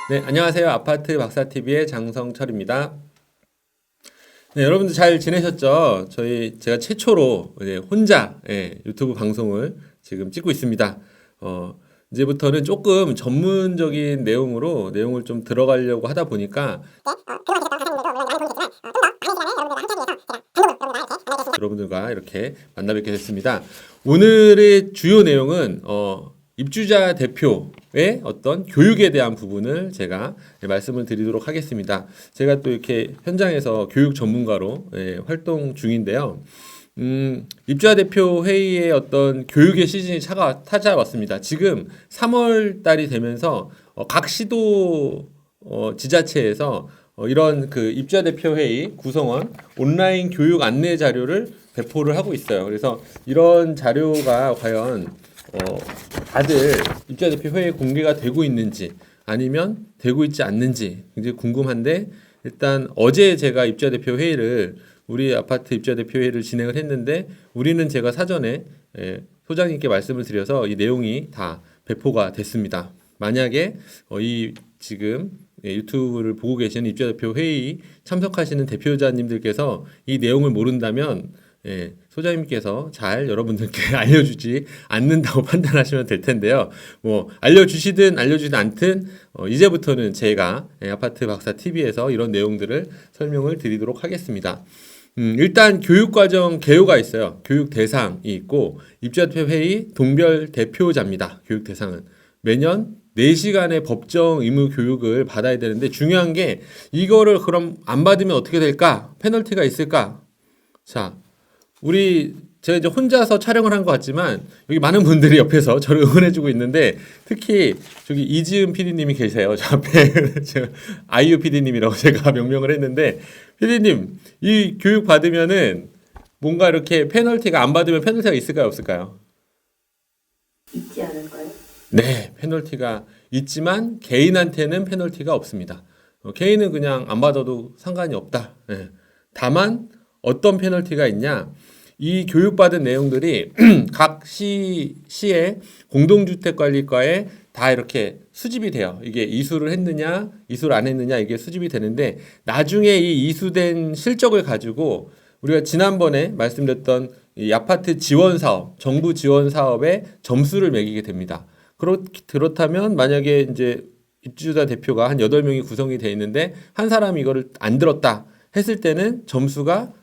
네, 안녕하세요. 아파트 박사TV의 장성철입니다. 네, 여러분들 잘 지내셨죠? 제가 최초로 혼자 유튜브 방송을 지금 찍고 있습니다. 이제부터는 조금 전문적인 내용을 좀 들어가려고 하다 보니까 여러분들과 이렇게 만나 뵙게 됐습니다. 오늘의 주요 내용은 입주자 대표의 어떤 교육에 대한 부분을 제가 말씀을 드리도록 하겠습니다. 제가 또 이렇게 현장에서 교육 전문가로 활동 중인데요. 입주자 대표 회의의 어떤 교육의 시즌이 찾아왔습니다. 지금 3월 달이 되면서 각 시도 지자체에서 이런 그 입주자 대표 회의 구성원 온라인 교육 안내 자료를 배포를 하고 있어요. 그래서 이런 자료가 과연 다들 입주자 대표 회의에 공개가 되고 있는지 아니면 되고 있지 않는지 굉장히 궁금한데, 일단 어제 제가 입주자 대표 회의를 우리 아파트 입주자 대표 회의를 진행을 했는데, 우리는 제가 사전에 소장님께 말씀을 드려서 이 내용이 다 배포가 됐습니다. 만약에 이 지금 유튜브를 보고 계시는 입주자 대표 회의 참석하시는 대표자님들께서 이 내용을 모른다면 소장님께서 잘 여러분들께 알려주지 않는다고 판단하시면 될 텐데요. 뭐 알려주시든 알려주지 않든 이제부터는 제가 아파트 박사 TV에서 이런 내용들을 설명을 드리도록 하겠습니다. 일단 교육과정 개요가 있어요. 교육 대상이 있고 입주자 대표 회의 동별 대표자입니다. 교육 대상은 매년 4시간의 법정 의무 교육을 받아야 되는데, 중요한 게 이거를 그럼 안 받으면 어떻게 될까? 페널티가 있을까? 자, 제가 이제 혼자서 촬영을 한 것 같지만 여기 많은 분들이 옆에서 저를 응원해주고 있는데, 특히 저기 이지은 PD님이 계세요. 저 앞에 제가 아이유 PD님이라고 제가 명명을 했는데, PD님 이 교육 받으면은 뭔가 이렇게 페널티가, 안 받으면 페널티가 있을까요, 없을까요? 있지 않을까요? 네, 페널티가 있지만 개인한테는 페널티가 없습니다. 개인은 그냥 안 받아도 상관이 없다. 다만 어떤 페널티가 있냐? 이 교육받은 내용들이 각 시의 공동주택관리과에 다 이렇게 수집이 돼요. 이게 이수를 했느냐, 이수를 안 했느냐, 이게 수집이 되는데, 나중에 이 이수된 실적을 가지고 우리가 지난번에 말씀드렸던 이 아파트 지원 사업, 정부 지원 사업에 점수를 매기게 됩니다. 그렇다면 만약에 이제 입주자 대표가 한 8명이 구성이 돼 있는데 한 사람이 이거를 안 들었다 했을 때는 점수가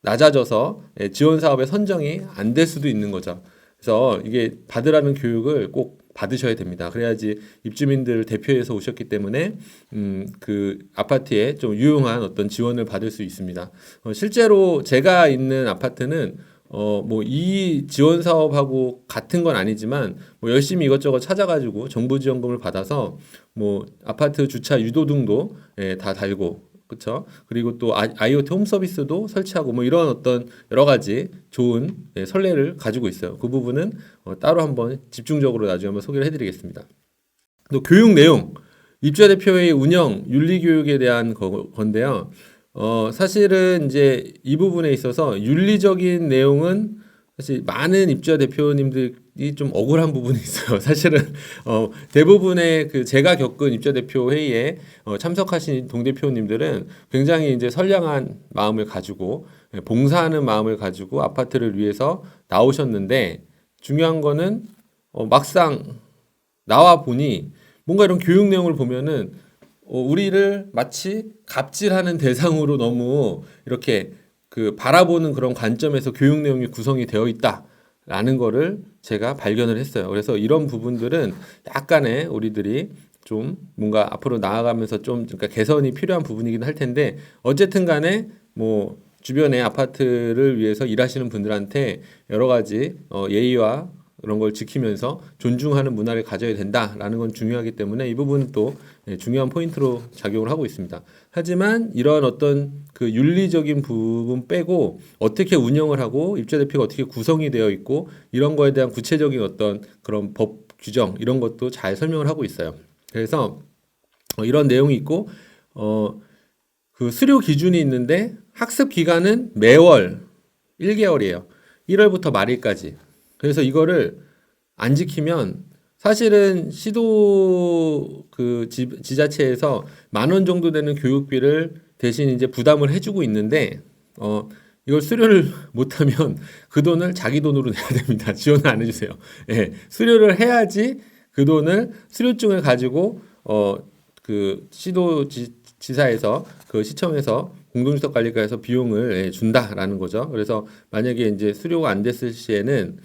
낮아져서 지원 사업에 선정이 안 될 수도 있는 거죠. 그래서 이게 받으라는 교육을 꼭 받으셔야 됩니다. 그래야지 입주민들 대표해서 오셨기 때문에 그 아파트에 좀 유용한 어떤 지원을 받을 수 있습니다. 실제로 제가 있는 아파트는 뭐 이 지원 사업하고 같은 건 아니지만 뭐 열심히 이것저것 찾아가지고 정부 지원금을 받아서 뭐 아파트 주차 유도등도 다 달고, 그렇죠? 그리고 또 IoT 홈 서비스도 설치하고 뭐 이런 어떤 여러 가지 좋은 선례를 가지고 있어요. 그 부분은 따로 한번 집중적으로 나중에 한번 소개를 해드리겠습니다. 또 교육 내용, 입주자 대표의 운영, 윤리 교육에 대한 건데요. 사실은 이제 이 부분에 있어서 윤리적인 내용은 사실 많은 입주자 대표님들이 좀 억울한 부분이 있어요. 사실은 대부분의 그 제가 겪은 입주자 대표 회의에 참석하신 동대표님들은 굉장히 이제 선량한 마음을 가지고 봉사하는 마음을 가지고 아파트를 위해서 나오셨는데, 중요한 거는 막상 나와 보니 뭔가 이런 교육 내용을 보면은 우리를 마치 갑질하는 대상으로 너무 이렇게 그 바라보는 그런 관점에서 교육 내용이 구성이 되어 있다라는 거를 제가 발견을 했어요. 그래서 이런 부분들은 약간의 우리들이 좀 뭔가 앞으로 나아가면서 좀 그러니까 개선이 필요한 부분이긴 할 텐데, 어쨌든 간에 뭐 주변의 아파트를 위해서 일하시는 분들한테 여러 가지 예의와 그런 걸 지키면서 존중하는 문화를 가져야 된다라는 건 중요하기 때문에 이 부분은 또 중요한 포인트로 작용을 하고 있습니다. 하지만 이런 어떤 그 윤리적인 부분 빼고 어떻게 운영을 하고 입주자 대표가 어떻게 구성이 되어 있고 이런 거에 대한 구체적인 어떤 그런 법 규정 이런 것도 잘 설명을 하고 있어요. 그래서 이런 내용이 있고 그 수료 기준이 있는데 학습 기간은 매월 1개월이에요. 1월부터 말일까지. 그래서 이거를 안 지키면 사실은 시도 지자체에서 10,000원 정도 되는 교육비를 대신 이제 부담을 해주고 있는데, 이걸 수료를 못하면 그 돈을 자기 돈으로 내야 됩니다. 지원을 안 해주세요. 예, 수료를 해야지 그 돈을 수료증을 가지고, 지사에서, 그 시청에서 공동주택관리과에서 비용을 준다라는 거죠. 그래서 만약에 이제 수료가 안 됐을 시에는,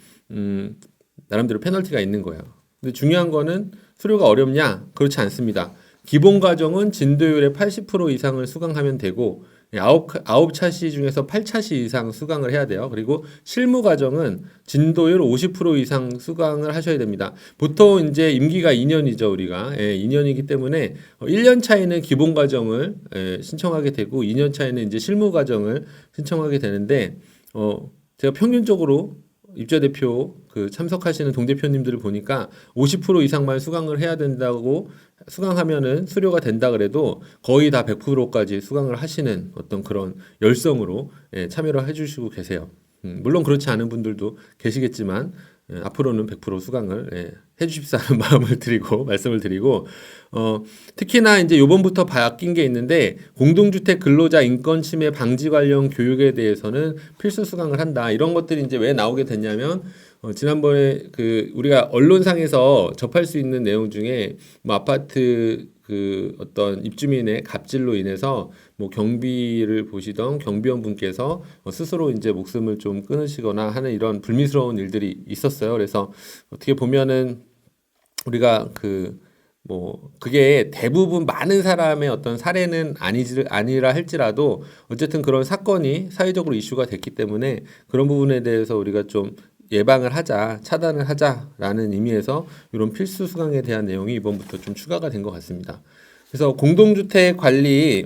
나름대로 페널티가 있는 거예요. 근데 중요한 거는 수료가 어렵냐? 그렇지 않습니다. 기본 과정은 진도율의 80% 이상을 수강하면 되고, 9차시 중에서 8차시 이상 수강을 해야 돼요. 그리고 실무 과정은 진도율 50% 이상 수강을 하셔야 됩니다. 보통 이제 임기가 2년이죠, 우리가. 2년이기 때문에 1년 차에는 기본 과정을 신청하게 되고 2년 차에는 이제 실무 과정을 신청하게 되는데, 제가 평균적으로 입주자대표 참석하시는 동대표님들을 보니까 50% 이상만 수강을 해야 된다고 수강하면은 수료가 된다 그래도 거의 다 100%까지 수강을 하시는 어떤 그런 열성으로 참여를 해주시고 계세요. 물론 그렇지 않은 분들도 계시겠지만 앞으로는 100% 수강을 해주십사는 마음을 드리고 말씀을 드리고, 특히나 이제 요번부터 바뀐 게 있는데 공동주택 근로자 인권 침해 방지 관련 교육에 대해서는 필수 수강을 한다. 이런 것들이 이제 왜 나오게 됐냐면, 지난번에 우리가 언론상에서 접할 수 있는 내용 중에 뭐 아파트 어떤 입주민의 갑질로 인해서 뭐 경비를 보시던 경비원 분께서 스스로 이제 목숨을 좀 끊으시거나 하는 이런 불미스러운 일들이 있었어요. 그래서 어떻게 보면은 우리가 그게 대부분 많은 사람의 어떤 사례는 아니라 할지라도 어쨌든 그런 사건이 사회적으로 이슈가 됐기 때문에 그런 부분에 대해서 우리가 좀 예방을 하자, 차단을 하자라는 의미에서 이런 필수 수강에 대한 내용이 이번부터 좀 추가가 된 것 같습니다. 그래서 공동주택 관리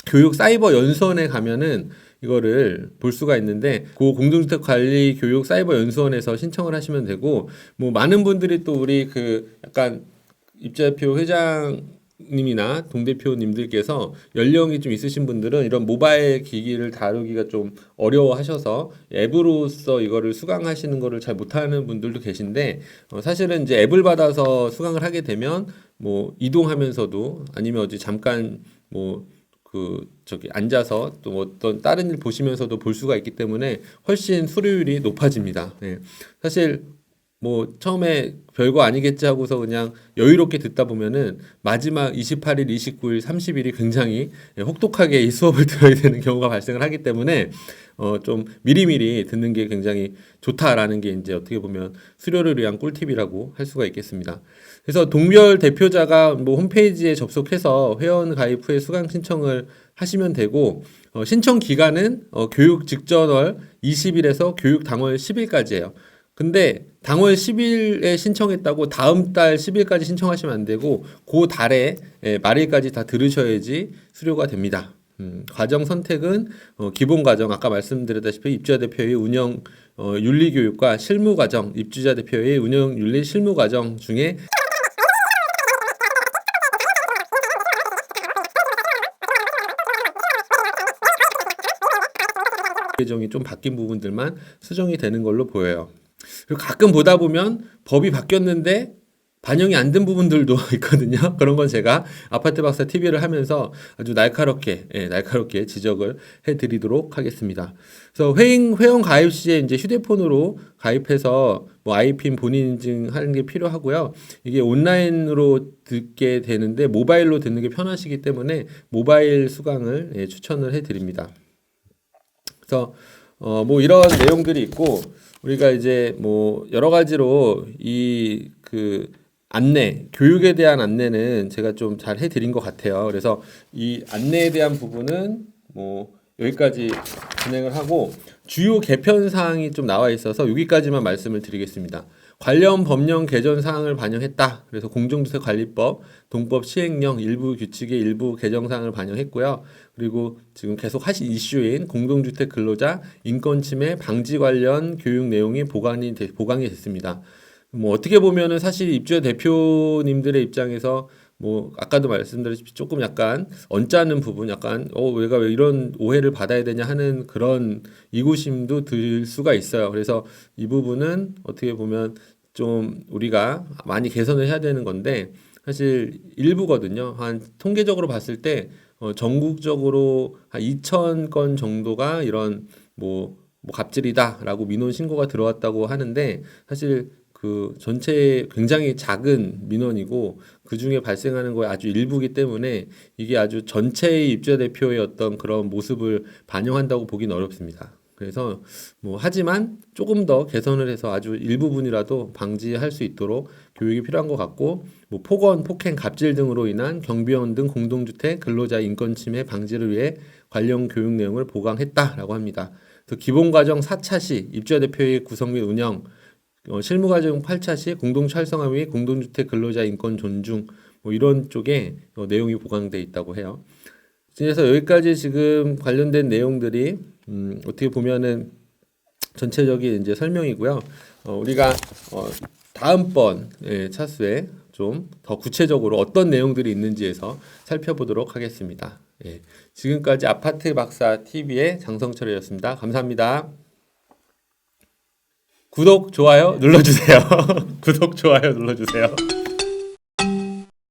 교육 사이버 연수원에 가면은 이거를 볼 수가 있는데, 그 공동주택 관리 교육 사이버 연수원에서 신청을 하시면 되고, 뭐 많은 분들이 또 우리 약간 입주대표 회장님이나 동대표님들께서 연령이 좀 있으신 분들은 이런 모바일 기기를 다루기가 좀 어려워하셔서 앱으로서 이거를 수강하시는 거를 잘 못하는 분들도 계신데, 사실은 이제 앱을 받아서 수강을 하게 되면 뭐 이동하면서도 아니면 어디 잠깐 앉아서 또 어떤 다른 일 보시면서도 볼 수가 있기 때문에 훨씬 수료율이 높아집니다. 사실 뭐 처음에 별거 아니겠지 하고서 그냥 여유롭게 듣다 보면은 마지막 28일, 29일, 30일이 굉장히 혹독하게 이 수업을 들어야 되는 경우가 발생을 하기 때문에 좀 미리미리 듣는 게 굉장히 좋다라는 게 이제 어떻게 보면 수료를 위한 꿀팁이라고 할 수가 있겠습니다. 그래서 동별 대표자가 뭐 홈페이지에 접속해서 회원 가입 후에 수강 신청을 하시면 되고, 신청 기간은 교육 직전월 20일에서 교육 당월 10일까지예요. 근데 당월 10일에 신청했다고 다음 달 10일까지 신청하시면 안 되고 그 달에 말일까지 다 들으셔야지 수료가 됩니다. 과정 선택은 기본 과정, 아까 말씀드렸다시피 입주자 대표의 운영 윤리 교육과 실무 과정, 입주자 대표의 운영 윤리 실무 과정 중에 개정이 좀 바뀐 부분들만 수정이 되는 걸로 보여요. 그리고 가끔 보다 보면 법이 바뀌었는데 반영이 안 된 부분들도 있거든요. 그런 건 제가 아파트 박사 TV를 하면서 아주 날카롭게 지적을 해드리도록 하겠습니다. 그래서 회원 가입 시에 이제 휴대폰으로 가입해서 뭐 아이핀 본인 인증하는 게 필요하고요. 이게 온라인으로 듣게 되는데 모바일로 듣는 게 편하시기 때문에 모바일 수강을 추천을 해드립니다. 그래서 뭐 이런 내용들이 있고, 우리가 이제 뭐 여러 가지로 안내, 교육에 대한 안내는 제가 좀 잘 해드린 것 같아요. 그래서 이 안내에 대한 부분은 뭐 여기까지 진행을 하고, 주요 개편 사항이 좀 나와 있어서 여기까지만 말씀을 드리겠습니다. 관련 법령 개정 사항을 반영했다. 그래서 공동주택관리법, 동법 시행령 일부 규칙의 일부 개정 사항을 반영했고요. 그리고 지금 계속 하신 이슈인 공동주택 근로자 인권침해 방지 관련 교육 내용이 보강이 됐습니다. 뭐 어떻게 보면은 사실 입주자 대표님들의 입장에서 뭐 아까도 말씀드렸듯이 조금 약간 언짢은 부분, 약간 내가 왜 이런 오해를 받아야 되냐 하는 그런 이구심도 들 수가 있어요. 그래서 이 부분은 어떻게 보면 좀 우리가 많이 개선을 해야 되는 건데 사실 일부거든요. 한 통계적으로 봤을 때 전국적으로 한 2,000건 정도가 이런 뭐 갑질이다라고 민원 신고가 들어왔다고 하는데 사실 그 전체 굉장히 작은 민원이고 그 중에 발생하는 거에 아주 일부이기 때문에 이게 아주 전체의 입주자 대표의 어떤 그런 모습을 반영한다고 보기는 어렵습니다. 그래서 하지만 조금 더 개선을 해서 아주 일부분이라도 방지할 수 있도록 교육이 필요한 것 같고 폭언, 폭행, 갑질 등으로 인한 경비원 등 공동주택 근로자 인권 침해 방지를 위해 관련 교육 내용을 보강했다라고 합니다. 그래서 기본과정 4차 시 입주자 대표의 구성 및 운영, 실무과정 8차 시 공동체 활성화 및 공동주택 근로자 인권 존중 이런 쪽에 내용이 보강돼 있다고 해요. 그래서 여기까지 지금 관련된 내용들이 어떻게 보면은 전체적인 이제 설명이고요. 우리가 다음번 차수에 좀 더 구체적으로 어떤 내용들이 있는지에서 살펴보도록 하겠습니다. 지금까지 아파트 박사 TV의 장성철이었습니다. 감사합니다. 구독, 좋아요 눌러주세요. 구독, 좋아요 눌러주세요.